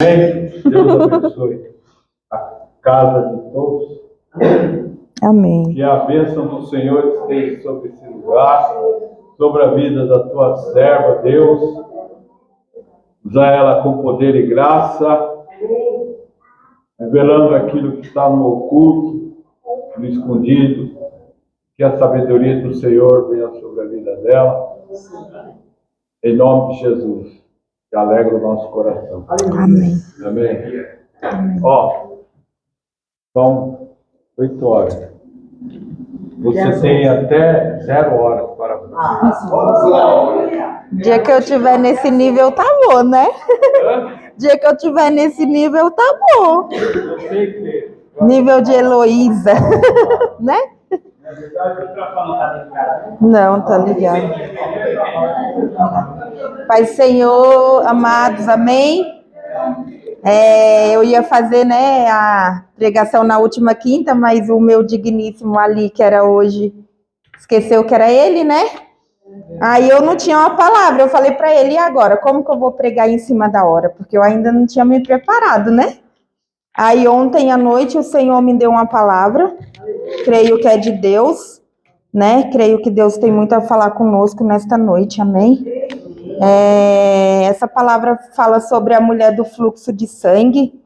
Amém. Deus abençoe a casa de todos. Amém. Que a bênção do Senhor esteja sobre esse lugar, sobre a vida da tua serva, Deus. Usa ela com poder e graça, revelando aquilo que está no oculto, no escondido. Que a sabedoria do Senhor venha sobre a vida dela. Em nome de Jesus. Que alegra o nosso coração. Amém. Amém. Ó, são 8 horas. Você tem até 0 horas para Dia que eu tiver nesse nível, tá bom, né? Dia que eu tiver nesse nível, tá bom. Eu sei que... Nível de Heloísa, né? Na verdade, o microfone não está ligado. Não, tá ligado. Pai Senhor, amados, amém? Eu ia fazer, né, a pregação na última quinta, mas o meu digníssimo ali, que era hoje, esqueceu que era ele, né? Aí eu não tinha uma palavra, eu falei para ele, e agora, como que eu vou pregar em cima da hora? Porque eu ainda não tinha me preparado, né? Aí ontem à noite o Senhor me deu uma palavra, creio que é de Deus, né? Creio que Deus tem muito a falar conosco nesta noite, amém? Essa palavra fala sobre a mulher do fluxo de sangue,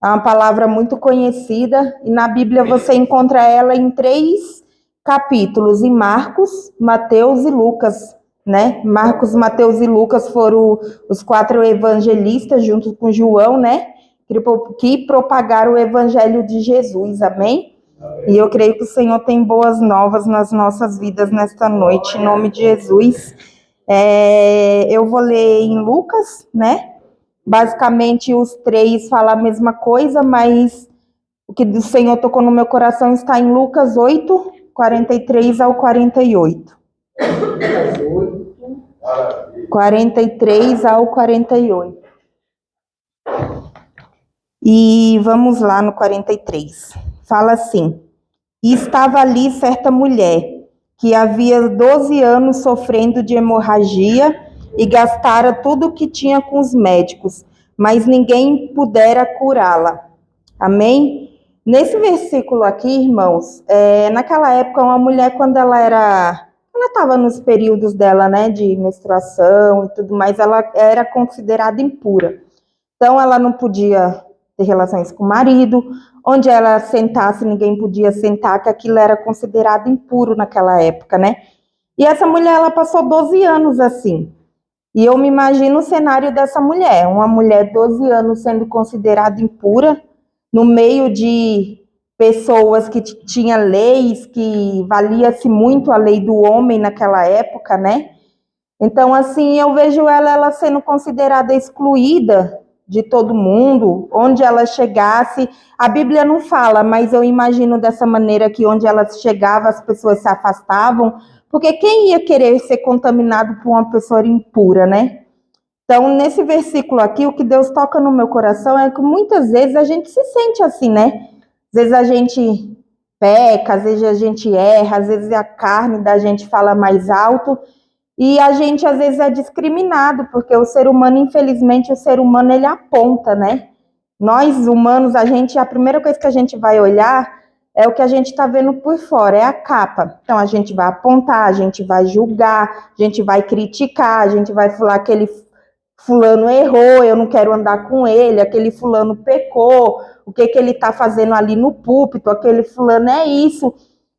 é uma palavra muito conhecida, e na Bíblia você encontra ela em 3 capítulos, em Marcos, Mateus e Lucas, né? Marcos, Mateus e Lucas foram os 4 evangelistas, junto com João, né? Que propagaram o evangelho de Jesus, amém? E eu creio que o Senhor tem boas novas nas nossas vidas nesta noite, em nome de Jesus. Eu vou ler em Lucas, né? Basicamente, os 3 falam a mesma coisa, mas o que o Senhor tocou no meu coração está em Lucas 8, 43 ao 48. 43 ao 48. E vamos lá no 43. Fala assim: E estava ali certa mulher, que havia 12 anos sofrendo de hemorragia e gastara tudo o que tinha com os médicos, mas ninguém pudera curá-la. Amém? Nesse versículo aqui, irmãos, naquela época, uma mulher, quando ela estava nos períodos dela, né, de menstruação e tudo mais, ela era considerada impura. Então, ela não podia ter relações com o marido, onde ela sentasse, ninguém podia sentar, que aquilo era considerado impuro naquela época, né? E essa mulher, ela passou 12 anos assim. E eu me imagino o cenário dessa mulher, uma mulher 12 anos sendo considerada impura, no meio de pessoas que tinham leis, que valia-se muito a lei do homem naquela época, né? Então, assim, eu vejo ela sendo considerada excluída de todo mundo, onde ela chegasse, a Bíblia não fala, mas eu imagino dessa maneira que onde ela chegava, as pessoas se afastavam, porque quem ia querer ser contaminado por uma pessoa impura, né? Então, nesse versículo aqui, o que Deus toca no meu coração é que muitas vezes a gente se sente assim, né? Às vezes a gente peca, às vezes a gente erra, às vezes a carne da gente fala mais alto, e a gente às vezes é discriminado, porque o ser humano, infelizmente, o ser humano ele aponta, né? Nós humanos, a primeira coisa que a gente vai olhar é o que a gente está vendo por fora, é a capa. Então a gente vai apontar, a gente vai julgar, a gente vai criticar, a gente vai falar que aquele fulano errou, eu não quero andar com ele, aquele fulano pecou, o que ele está fazendo ali no púlpito, aquele fulano é isso.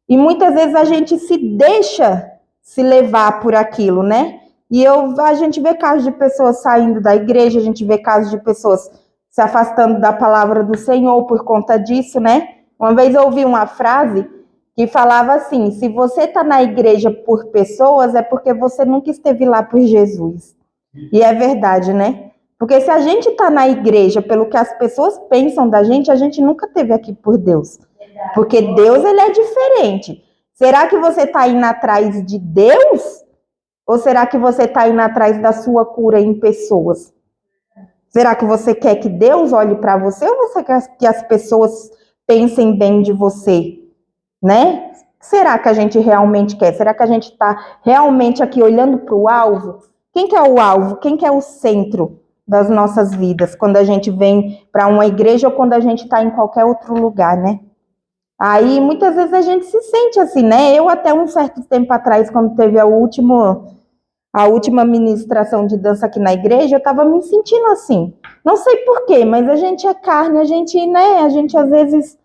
E muitas vezes a gente se deixa se levar por aquilo, né? E a gente vê casos de pessoas saindo da igreja, a gente vê casos de pessoas se afastando da palavra do Senhor por conta disso, né? Uma vez eu ouvi uma frase que falava assim: se você está na igreja por pessoas, é porque você nunca esteve lá por Jesus. E é verdade, né? Porque se a gente está na igreja pelo que as pessoas pensam da gente, a gente nunca esteve aqui por Deus. Porque Deus, ele é diferente. Será que você está indo atrás de Deus? Ou será que você está indo atrás da sua cura em pessoas? Será que você quer que Deus olhe para você ou você quer que as pessoas pensem bem de você? Né? Será que a gente realmente quer? Será que a gente está realmente aqui olhando para o alvo? Quem que é o alvo? Quem que é o centro? das nossas vidas, quando a gente vem para uma igreja ou quando a gente está em qualquer outro lugar, né? Aí, muitas vezes a gente se sente assim, né? Eu até um certo tempo atrás, quando teve a última ministração de dança aqui na igreja, eu estava me sentindo assim. Não sei por quê, mas a gente é carne, a gente, né? A gente às vezes...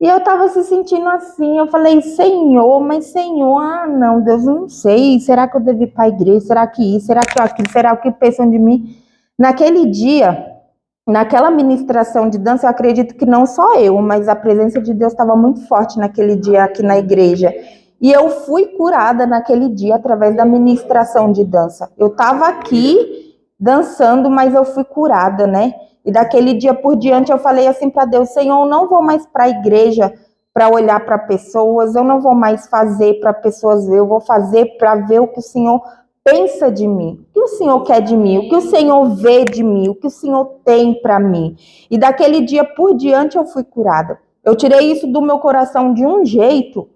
E eu estava se sentindo assim, eu falei, Senhor, mas Senhor, não, Deus, eu não sei, será que eu devo ir para a igreja, será que isso, será que aquilo, será o que pensam de mim? Naquele dia, naquela ministração de dança, eu acredito que não só eu, mas a presença de Deus estava muito forte naquele dia aqui na igreja. E eu fui curada naquele dia através da ministração de dança. Eu estava aqui dançando, mas eu fui curada, né? E daquele dia por diante eu falei assim para Deus, Senhor, eu não vou mais para a igreja para olhar para pessoas, eu não vou mais fazer para pessoas ver, eu vou fazer para ver o que o Senhor pensa de mim, o que o Senhor quer de mim, o que o Senhor vê de mim, o que o Senhor tem para mim. E daquele dia por diante eu fui curada. Eu tirei isso do meu coração de um jeito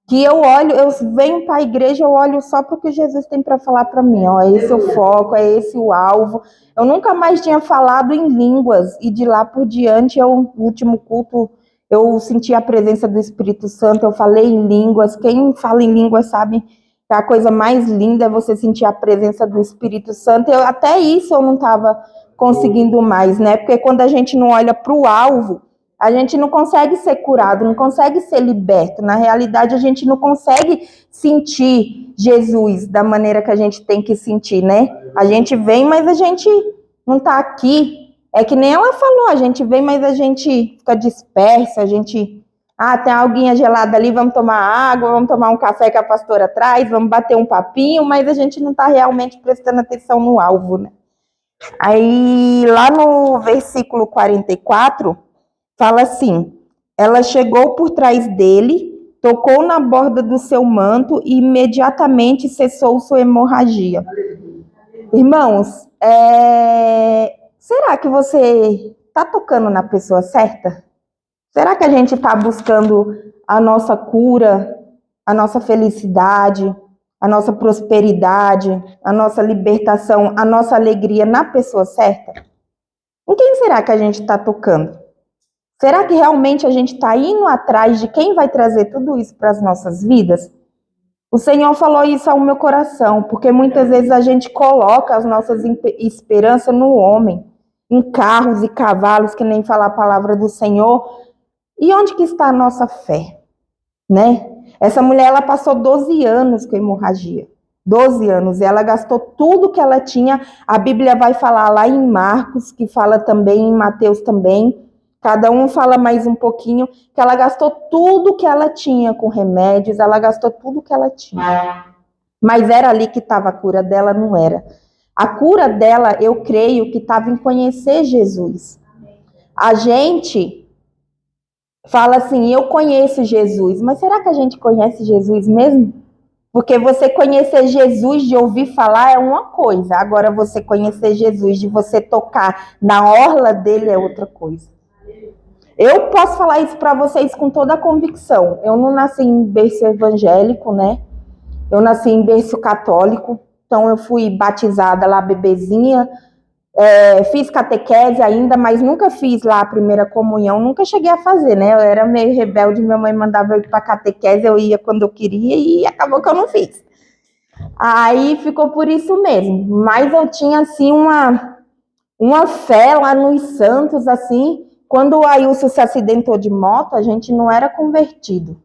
que eu olho, eu venho para a igreja, eu olho só para o que Jesus tem para falar para mim. Ó, é esse o foco, é esse o alvo. Eu nunca mais tinha falado em línguas e de lá por diante, no último culto, eu senti a presença do Espírito Santo, eu falei em línguas. Quem fala em línguas sabe que a coisa mais linda é você sentir a presença do Espírito Santo. Até isso eu não estava conseguindo mais, né? Porque quando a gente não olha para o alvo, a gente não consegue ser curado, não consegue ser liberto. Na realidade, a gente não consegue sentir Jesus da maneira que a gente tem que sentir, né? A gente vem, mas a gente não está aqui. É que nem ela falou, a gente vem, mas a gente fica dispersa, a gente... Ah, tem alguém gelada ali, vamos tomar água, vamos tomar um café que a pastora traz, vamos bater um papinho, mas a gente não está realmente prestando atenção no alvo, né? Aí, lá no versículo 44... fala assim, ela chegou por trás dele, tocou na borda do seu manto e imediatamente cessou sua hemorragia. Irmãos, será que você está tocando na pessoa certa? Será que a gente está buscando a nossa cura, a nossa felicidade, a nossa prosperidade, a nossa libertação, a nossa alegria na pessoa certa? Em quem será que a gente está tocando? Será que realmente a gente está indo atrás de quem vai trazer tudo isso para as nossas vidas? O Senhor falou isso ao meu coração, porque muitas vezes a gente coloca as nossas esperanças no homem, em carros e cavalos, que nem fala a palavra do Senhor. E onde que está a nossa fé? Né? Essa mulher, ela passou 12 anos com hemorragia. 12 anos. E ela gastou tudo que ela tinha. A Bíblia vai falar lá em Marcos, que fala também, em Mateus também. Cada um fala mais um pouquinho, que ela gastou tudo que ela tinha com remédios, ela gastou tudo que ela tinha. Mas era ali que estava a cura dela? Não era. A cura dela, eu creio que estava em conhecer Jesus. A gente fala assim, eu conheço Jesus, mas será que a gente conhece Jesus mesmo? Porque você conhecer Jesus de ouvir falar é uma coisa, agora você conhecer Jesus de você tocar na orla dele é outra coisa. Eu posso falar isso para vocês com toda a convicção. Eu não nasci em berço evangélico, né? Eu nasci em berço católico. Então, eu fui batizada lá, bebezinha. Fiz catequese ainda, mas nunca fiz lá a primeira comunhão. Nunca cheguei a fazer, né? Eu era meio rebelde. Minha mãe mandava eu ir para catequese. Eu ia quando eu queria e acabou que eu não fiz. Aí, ficou por isso mesmo. Mas eu tinha, assim, uma fé lá nos santos, assim... Quando o Ailson se acidentou de moto, a gente não era convertido.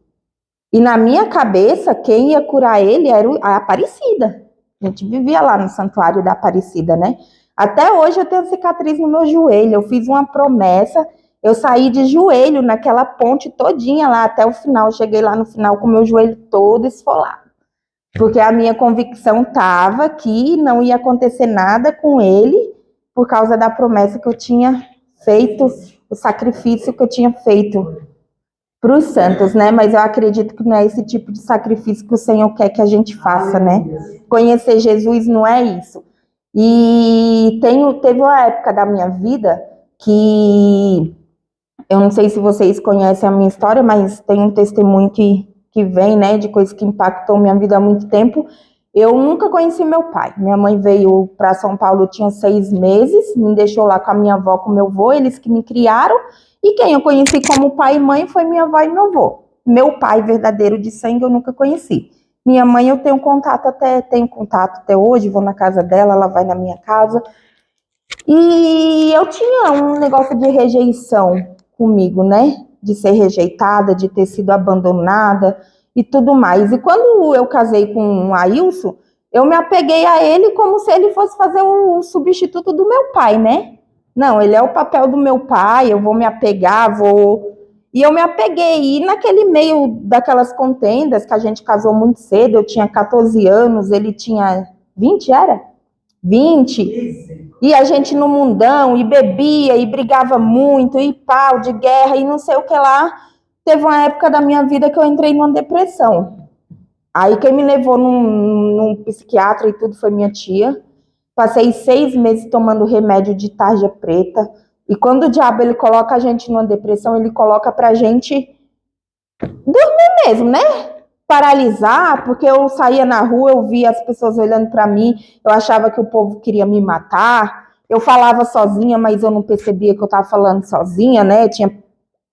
E na minha cabeça, quem ia curar ele era a Aparecida. A gente vivia lá no santuário da Aparecida, né? Até hoje eu tenho cicatriz no meu joelho. Eu fiz uma promessa, eu saí de joelho naquela ponte todinha lá até o final. Eu cheguei lá no final com o meu joelho todo esfolado. Porque a minha convicção estava que não ia acontecer nada com ele por causa da promessa que eu tinha feito, o sacrifício que eu tinha feito para os santos, né? Mas eu acredito que não é esse tipo de sacrifício que o Senhor quer que a gente faça, né? Conhecer Jesus não é isso. E teve uma época da minha vida que, eu não sei se vocês conhecem a minha história, mas tem um testemunho que vem, né, de coisa que impactou minha vida há muito tempo. Eu nunca conheci meu pai. Minha mãe veio para São Paulo, eu tinha 6 meses, me deixou lá com a minha avó, com meu avô, eles que me criaram. E quem eu conheci como pai e mãe foi minha avó e meu avô. Meu pai verdadeiro de sangue eu nunca conheci. Minha mãe eu tenho contato até hoje, vou na casa dela, ela vai na minha casa. E eu tinha um negócio de rejeição comigo, né? De ser rejeitada, de ter sido abandonada e tudo mais. E quando eu casei com o Ailson, eu me apeguei a ele como se ele fosse fazer o substituto do meu pai, né? Não, ele é o papel do meu pai, eu vou me apegar, vou. E eu me apeguei. E naquele meio daquelas contendas, que a gente casou muito cedo, eu tinha 14 anos, ele tinha 20, era? 20. E a gente no mundão, e bebia, e brigava muito, e pau de guerra, e não sei o que lá. Teve uma época da minha vida que eu entrei numa depressão. Aí quem me levou num psiquiatra e tudo foi minha tia. Passei 6 meses tomando remédio de tarja preta. E quando o diabo ele coloca a gente numa depressão, ele coloca pra gente dormir mesmo, né? Paralisar, porque eu saía na rua, eu via as pessoas olhando para mim, eu achava que o povo queria me matar. Eu falava sozinha, mas eu não percebia que eu estava falando sozinha, né? Tinha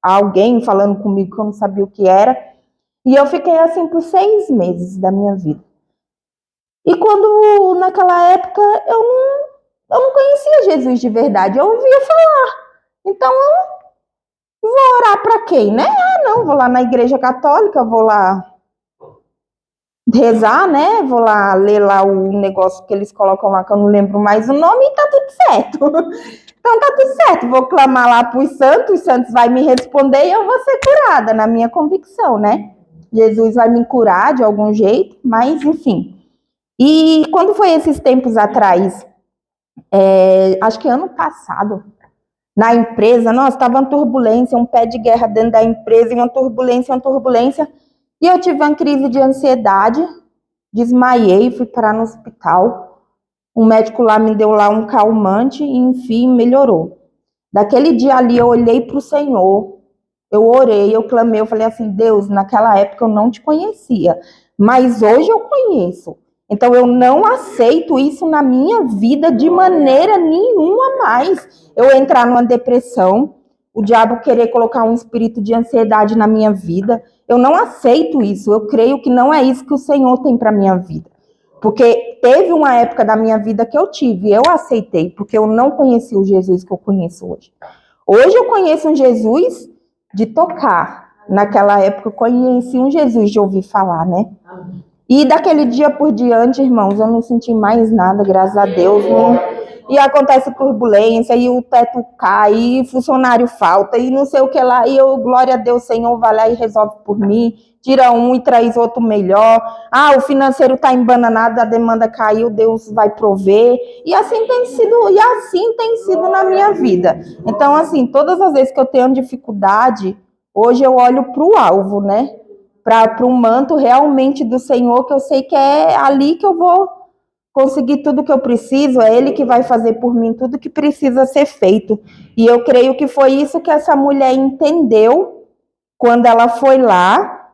alguém falando comigo que eu não sabia o que era. E eu fiquei assim por 6 meses da minha vida. E quando, naquela época, eu não conhecia Jesus de verdade, eu ouvia falar. Então, eu vou orar para quem, né? Ah, não, vou lá na igreja católica, vou lá rezar, né? Vou lá ler lá o negócio que eles colocam lá, que eu não lembro mais o nome, e tá tudo certo. Então tá tudo certo, vou clamar lá para os santos vai me responder e eu vou ser curada, na minha convicção, né? Jesus vai me curar de algum jeito, mas enfim. E quando foi esses tempos atrás, acho que ano passado, na empresa, nossa, estava uma turbulência, um pé de guerra dentro da empresa, e uma turbulência, e eu tive uma crise de ansiedade, desmaiei, fui parar no hospital. O médico lá me deu lá um calmante e, enfim, melhorou. Daquele dia ali eu olhei para o Senhor, eu orei, eu clamei, eu falei assim, Deus, naquela época eu não te conhecia, mas hoje eu conheço. Então eu não aceito isso na minha vida de maneira nenhuma mais. Eu entrar numa depressão, o diabo querer colocar um espírito de ansiedade na minha vida, eu não aceito isso. Eu creio que não é isso que o Senhor tem para minha vida. Porque teve uma época da minha vida que eu tive, eu aceitei, porque eu não conheci o Jesus que eu conheço hoje. Hoje eu conheço um Jesus de tocar. Naquela época eu conheci um Jesus de ouvir falar, né? E daquele dia por diante, irmãos, eu não senti mais nada, graças a Deus. Não... E acontece turbulência, e o teto cai, e funcionário falta, e não sei o que lá. E eu, glória a Deus, Senhor, vai lá e resolve por mim. Tira um e traz outro melhor. Ah, o financeiro está embananado, a demanda caiu, Deus vai prover. E assim tem sido na minha vida. Então, assim, todas as vezes que eu tenho dificuldade, hoje eu olho para o alvo, né? Para o manto realmente do Senhor, que eu sei que é ali que eu vou conseguir tudo que eu preciso, é Ele que vai fazer por mim tudo que precisa ser feito. E eu creio que foi isso que essa mulher entendeu quando ela foi lá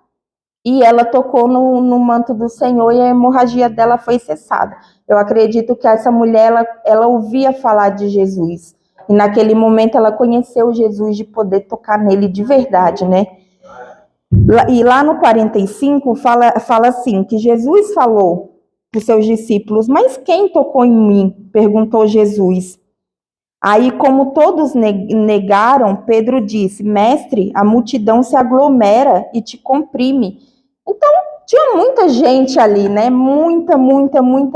e ela tocou no manto do Senhor e a hemorragia dela foi cessada. Eu acredito que essa mulher, ela ouvia falar de Jesus. E naquele momento ela conheceu Jesus de poder tocar nele de verdade, né? E lá no 45 fala assim, que Jesus falou para os seus discípulos, mas quem tocou em mim? Perguntou Jesus. Aí, como todos negaram, Pedro disse, mestre, a multidão se aglomera e te comprime. Então, tinha muita gente ali, né? Muita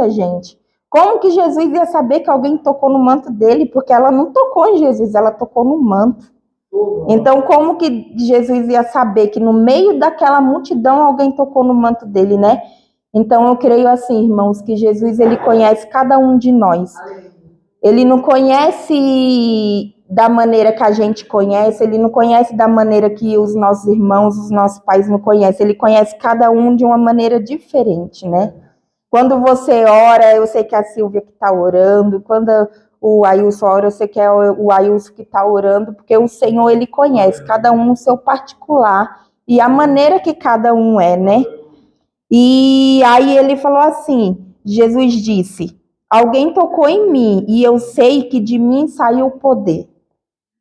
gente. Como que Jesus ia saber que alguém tocou no manto dele? Porque ela não tocou em Jesus, ela tocou no manto. Então, como que Jesus ia saber que no meio daquela multidão alguém tocou no manto dele, né? Então, eu creio assim, irmãos, que Jesus, ele conhece cada um de nós. Ele não conhece da maneira que a gente conhece, ele não conhece da maneira que os nossos irmãos, os nossos pais não conhecem. Ele conhece cada um de uma maneira diferente, né? Quando você ora, eu sei que é a Silvia que está orando. Quando o Ailson ora, eu sei que é o Ailson que está orando, porque o Senhor, ele conhece cada um no seu particular e a maneira que cada um é, né? E aí ele falou assim, Jesus disse, alguém tocou em mim e eu sei que de mim saiu o poder.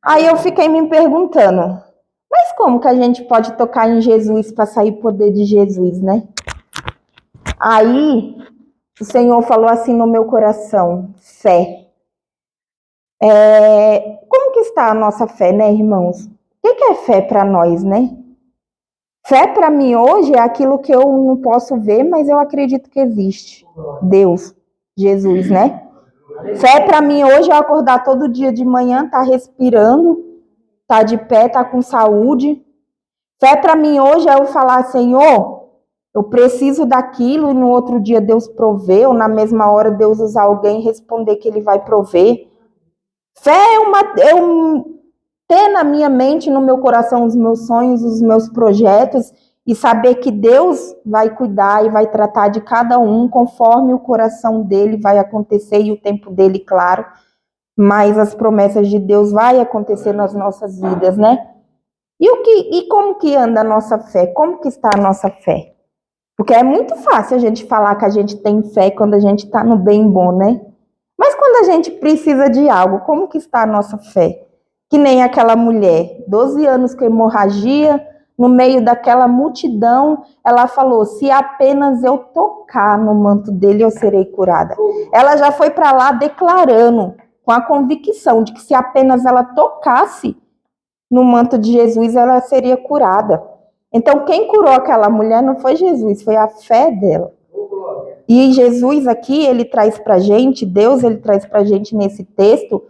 Aí eu fiquei me perguntando, mas como que a gente pode tocar em Jesus para sair o poder de Jesus, né? Aí o Senhor falou assim no meu coração, fé. Como que está a nossa fé, né, irmãos? O que é fé para nós, né? Fé para mim hoje é aquilo que eu não posso ver, mas eu acredito que existe. Deus, Jesus, né? Fé para mim hoje é acordar todo dia de manhã, tá respirando, tá de pé, tá com saúde. Fé para mim hoje é eu falar, Senhor, eu preciso daquilo e no outro dia Deus provê, ou na mesma hora Deus usar alguém e responder que Ele vai prover. Fé é ter na minha mente, no meu coração, os meus sonhos, os meus projetos e saber que Deus vai cuidar e vai tratar de cada um conforme o coração dele vai acontecer e o tempo dele, claro. Mas as promessas de Deus vai acontecer nas nossas vidas, né? E como que anda a nossa fé? Como que está a nossa fé? Porque é muito fácil a gente falar que a gente tem fé quando a gente está no bem bom, né? Mas quando a gente precisa de algo, como que está a nossa fé? Que nem aquela mulher, 12 anos com hemorragia, no meio daquela multidão, ela falou: se apenas eu tocar no manto dele, eu serei curada. Ela já foi para lá declarando, com a convicção de que se apenas ela tocasse no manto de Jesus, ela seria curada. Então, quem curou aquela mulher não foi Jesus, foi a fé dela. E Jesus aqui, ele traz para gente, Deus, ele traz para gente nesse texto,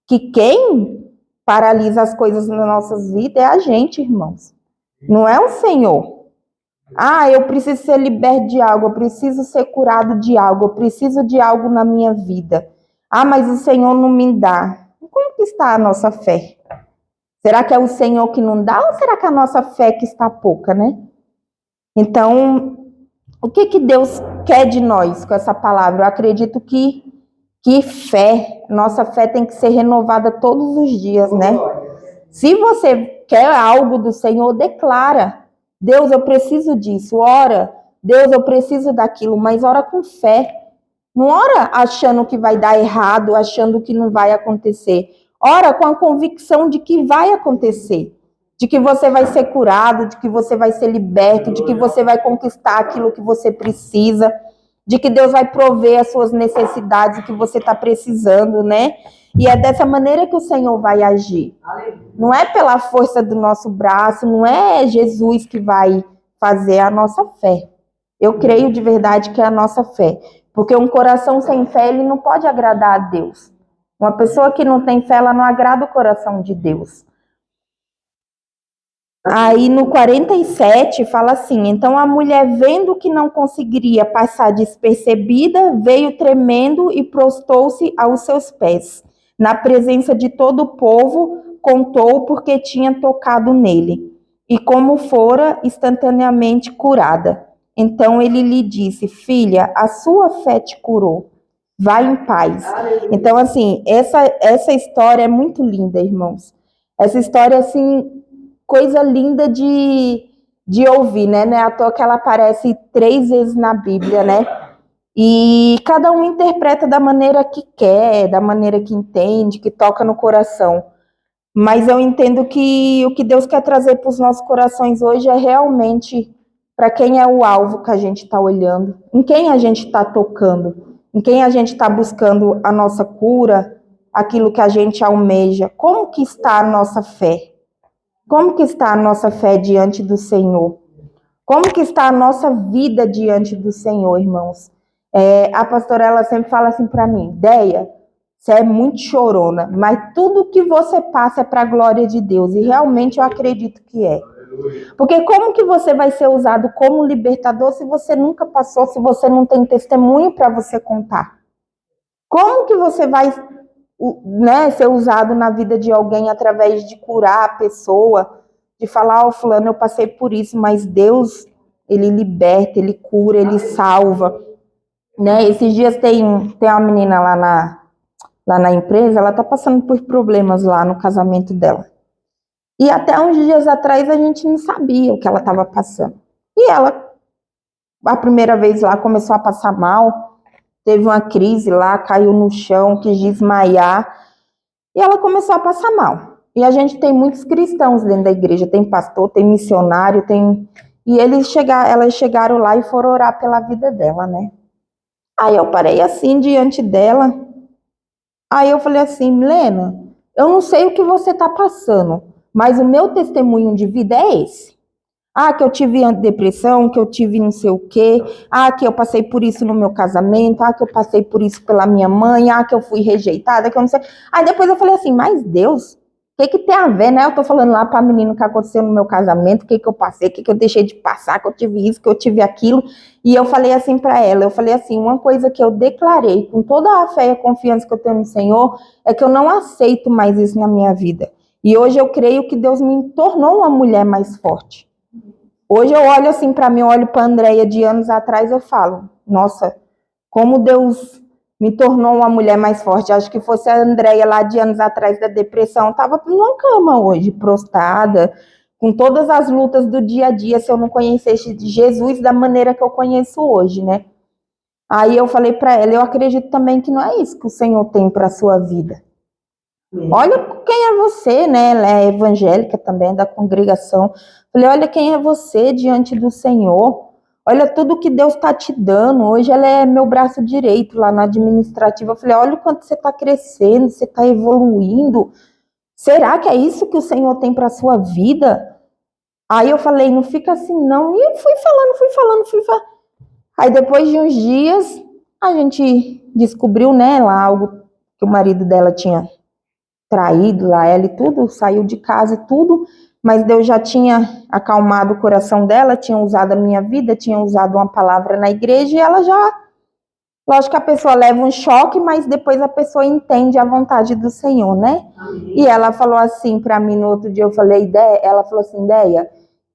que quem paralisa as coisas nas nossas vidas é a gente, irmãos. Não é o Senhor. Ah, eu preciso ser liberto de algo, eu preciso ser curado de algo, eu preciso de algo na minha vida. Ah, mas o Senhor não me dá. Como que está a nossa fé? Será que é o Senhor que não dá ou será que é a nossa fé que está pouca, né? Então, o que Deus quer de nós com essa palavra? Eu acredito que fé, nossa fé tem que ser renovada todos os dias, né? Se você quer algo do Senhor, declara. Deus, eu preciso disso. Ora, Deus, eu preciso daquilo, mas ora com fé. Não ora achando que vai dar errado, achando que não vai acontecer. Ora com a convicção de que vai acontecer, de que você vai ser curado, de que você vai ser liberto, de que você vai conquistar aquilo que você precisa, de que Deus vai prover as suas necessidades, o que você está precisando, né? E é dessa maneira que o Senhor vai agir. Não é pela força do nosso braço, não é Jesus que vai fazer a nossa fé. Eu creio de verdade que é a nossa fé. Porque um coração sem fé, ele não pode agradar a Deus. Uma pessoa que não tem fé, ela não agrada o coração de Deus. Aí no 47 fala assim: então a mulher, vendo que não conseguiria passar despercebida, veio tremendo e prostou-se aos seus pés. Na presença de todo o povo, contou porque tinha tocado nele, e como fora instantaneamente curada. Então ele lhe disse: filha, a sua fé te curou. Vai em paz. Então, assim, essa história é muito linda, irmãos. Essa história, assim, coisa linda de ouvir, né? Não é à toa que ela aparece 3 vezes na Bíblia, né? E cada um interpreta da maneira que quer, da maneira que entende, que toca no coração. Mas eu entendo que o que Deus quer trazer para os nossos corações hoje é realmente para quem é o alvo que a gente está olhando, em quem a gente está tocando, em quem a gente está buscando a nossa cura, aquilo que a gente almeja. Como que está a nossa fé? Como que está a nossa fé diante do Senhor? Como que está a nossa vida diante do Senhor, irmãos? A pastora, ela sempre fala assim para mim: Deia, você é muito chorona, mas tudo que você passa é para a glória de Deus. E realmente eu acredito que é. Porque como que você vai ser usado como libertador se você nunca passou, se você não tem testemunho para você contar? Como que você vai, né, ser usado na vida de alguém através de curar a pessoa, de falar, fulano, eu passei por isso, mas Deus, ele liberta, ele cura, ele salva, né? Esses dias tem uma menina lá na empresa, ela tá passando por problemas lá no casamento dela. E até uns dias atrás a gente não sabia o que ela estava passando. E ela A primeira vez lá começou a passar mal, teve uma crise lá, caiu no chão, quis desmaiar, e ela começou a passar mal. E a gente tem muitos cristãos dentro da igreja, tem pastor, tem missionário, tem... E elas chegaram lá e foram orar pela vida dela, né? Aí eu parei assim diante dela. Aí eu falei assim, Milena, eu não sei o que você está passando, mas o meu testemunho de vida é esse. Ah, que eu tive depressão, que eu tive não sei o quê. Ah, que eu passei por isso no meu casamento. Ah, que eu passei por isso pela minha mãe. Ah, que eu fui rejeitada, que eu não sei. Aí depois eu falei assim, mas Deus, o que tem a ver, né? Eu tô falando lá pra menina o que aconteceu no meu casamento, o que eu passei, o que eu deixei de passar, que eu tive isso, que eu tive aquilo. E eu falei assim pra ela, eu falei assim, uma coisa que eu declarei com toda a fé e a confiança que eu tenho no Senhor, é que eu não aceito mais isso na minha vida. E hoje eu creio que Deus me tornou uma mulher mais forte. Hoje eu olho assim para mim, eu olho para a Andréia de anos atrás, eu falo, nossa, como Deus me tornou uma mulher mais forte. Acho que fosse a Andréia lá de anos atrás da depressão, estava numa cama hoje, prostrada, com todas as lutas do dia a dia, se eu não conhecesse Jesus da maneira que eu conheço hoje, né? Aí eu falei para ela, eu acredito também que não é isso que o Senhor tem para a sua vida. Olha quem é você, né? Ela é evangélica também, da congregação. Falei, olha quem é você diante do Senhor. Olha tudo que Deus está te dando. Hoje ela é meu braço direito lá na administrativa. Eu falei, olha o quanto você está crescendo, você está evoluindo. Será que é isso que o Senhor tem para a sua vida? Aí eu falei, não fica assim não. E eu fui falando. Aí depois de uns dias, a gente descobriu, né, lá algo que o marido dela tinha traído lá ela e tudo, saiu de casa e tudo, mas Deus já tinha acalmado o coração dela, tinha usado a minha vida, tinha usado uma palavra na igreja e ela já, lógico que a pessoa leva um choque, mas depois a pessoa entende a vontade do Senhor, né? Amém. E ela falou assim para mim no outro dia, eu falei, ela falou assim, Deia,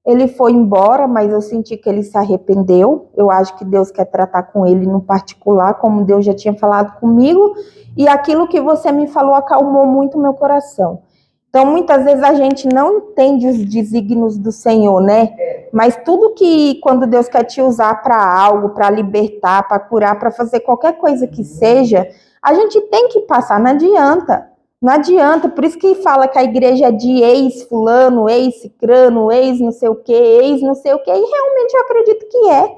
ele foi embora, mas eu senti que ele se arrependeu. Eu acho que Deus quer tratar com ele no particular, como Deus já tinha falado comigo. E aquilo que você me falou acalmou muito meu coração. Então, muitas vezes a gente não entende os desígnios do Senhor, né? Mas tudo que, quando Deus quer te usar para algo, para libertar, para curar, para fazer qualquer coisa que seja, a gente tem que passar, não adianta. Não adianta, por isso que fala que a igreja é de ex-fulano, ex-cicrano, ex-não sei o quê, ex-não sei o quê, e realmente eu acredito que é.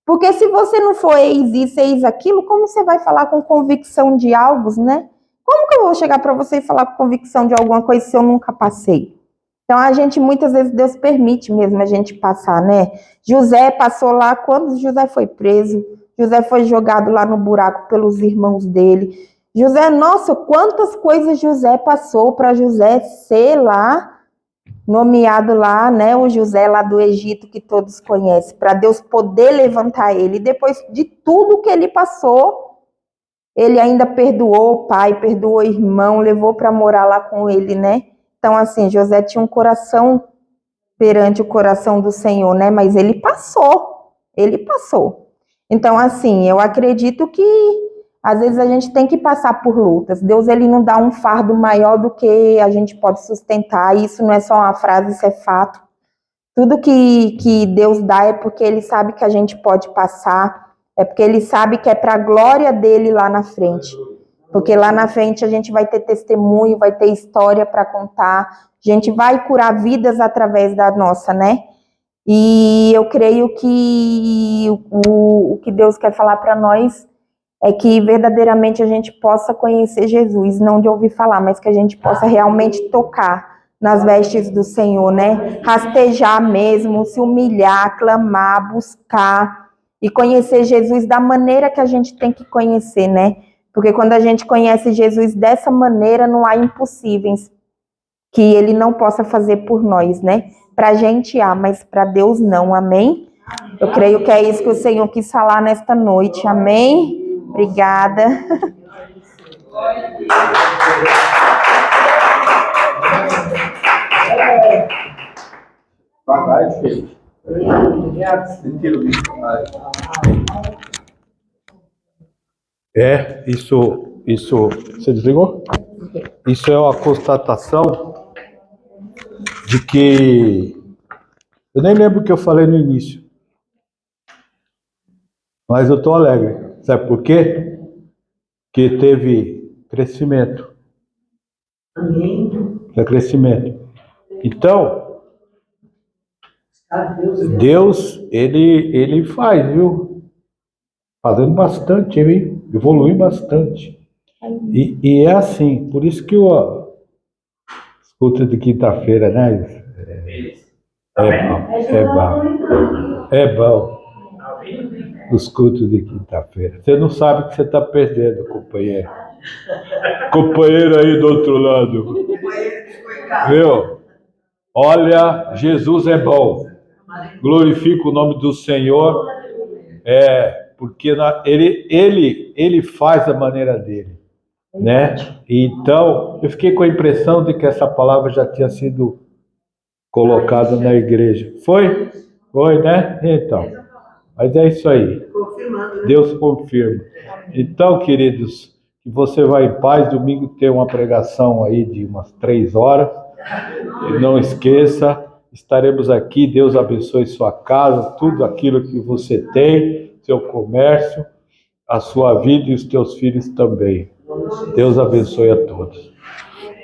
Porque se você não for ex isso, ex aquilo, como você vai falar com convicção de algo, né? Como que eu vou chegar para você e falar com convicção de alguma coisa se eu nunca passei? Então, a gente, muitas vezes, Deus permite mesmo a gente passar, né? José passou lá, quando José foi preso, José foi jogado lá no buraco pelos irmãos dele. José, nossa, quantas coisas José passou para José ser lá, nomeado lá, né, o José lá do Egito, que todos conhecem, para Deus poder levantar ele. E depois de tudo que ele passou, ele ainda perdoou o pai, perdoou o irmão, levou para morar lá com ele, né? Então, assim, José tinha um coração perante o coração do Senhor, né? Mas ele passou. Então, assim, eu acredito que às vezes a gente tem que passar por lutas. Deus, ele não dá um fardo maior do que a gente pode sustentar. Isso não é só uma frase, isso é fato. Tudo que Deus dá é porque ele sabe que a gente pode passar, é porque ele sabe que é para a glória dele lá na frente. Porque lá na frente a gente vai ter testemunho, vai ter história para contar, a gente vai curar vidas através da nossa, né? E eu creio que o que Deus quer falar para nós é que verdadeiramente a gente possa conhecer Jesus, não de ouvir falar, mas que a gente possa realmente tocar nas vestes do Senhor, né? Rastejar mesmo, se humilhar, clamar, buscar e conhecer Jesus da maneira que a gente tem que conhecer, né? Porque quando a gente conhece Jesus dessa maneira, não há impossíveis que ele não possa fazer por nós, né? Para a gente há, mas para Deus não, amém? Eu creio que é isso que o Senhor quis falar nesta noite, amém? Obrigada. Vai, filho. Isso, você desligou? Isso é uma constatação de que, eu nem lembro o que eu falei no início, Mas eu estou alegre. Sabe por quê? Porque teve crescimento. Amém. É crescimento. Então, Deus, ele faz, viu? Fazendo bastante, viu? Evoluiu bastante. E é assim, por isso que o culto de quinta-feira, né? É bom. É bom. Os cultos de quinta-feira. Você não sabe o que você está perdendo, companheiro. Companheiro aí do outro lado. Viu? Olha, Jesus é bom. Glorifica o nome do Senhor. Porque ele faz da maneira dele, né? Então, eu fiquei com a impressão de que essa palavra já tinha sido colocada na igreja. Foi? Foi, né? Então, mas é isso aí. Deus confirma. Então, queridos, que você vai em paz. Domingo tem uma pregação aí de umas 3 horas. E não esqueça, estaremos aqui. Deus abençoe sua casa, tudo aquilo que você tem, seu comércio, a sua vida e os teus filhos também. Deus abençoe a todos.